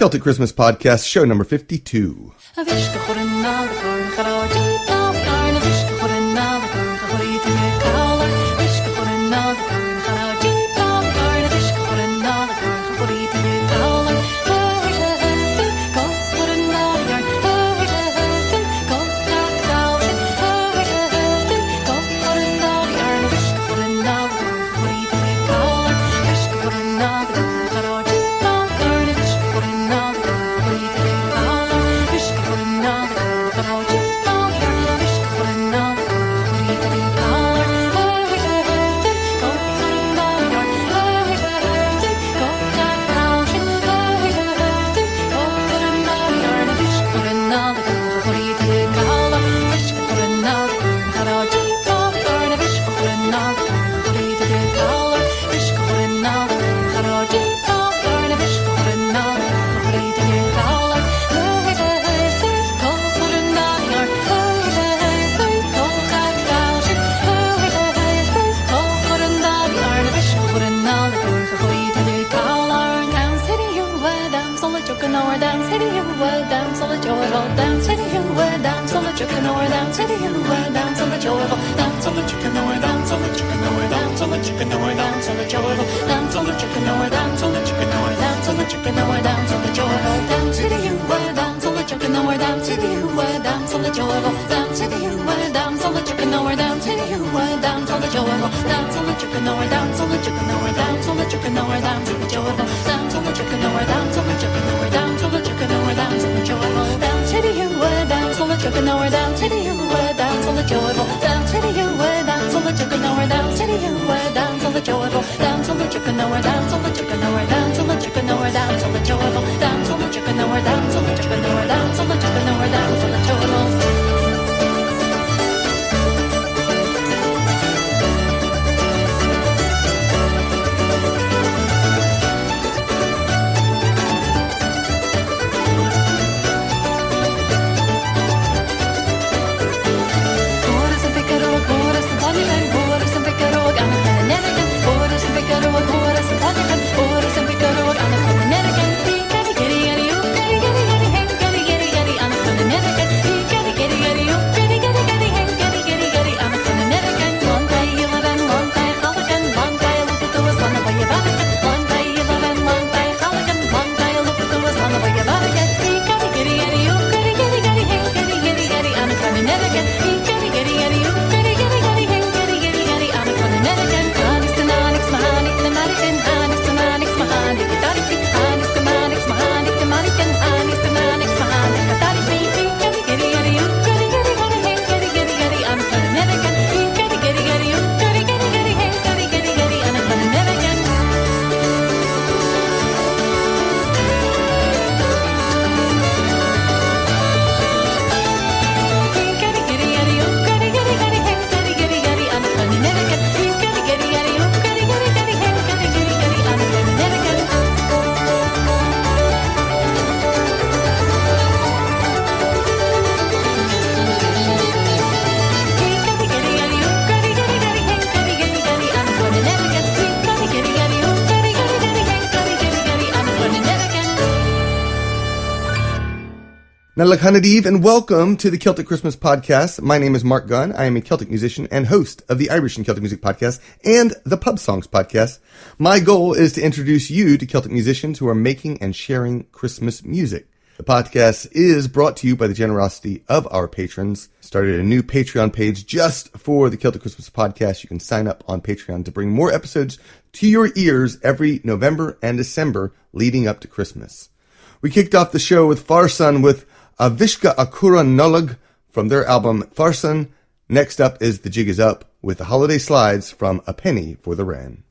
Celtic Christmas Podcast, show number 52. Natalie, and welcome to the Celtic Christmas Podcast. My name is Marc Gunn. I am a Celtic musician and host of the Irish and Celtic Music Podcast and the Pub Songs Podcast. My goal is to introduce you to Celtic musicians who are making and sharing Christmas music. The podcast is brought to you by the generosity of our patrons. Started a new Patreon page just for the Celtic Christmas Podcast. You can sign up on Patreon to bring more episodes to your ears every November and December leading up to Christmas. We kicked off the show with FARSAN with A-Vishk Nollaig from their album FARSAN. Next up is The Jig Is Up with the Holiday Slides from A Penny for the Wren.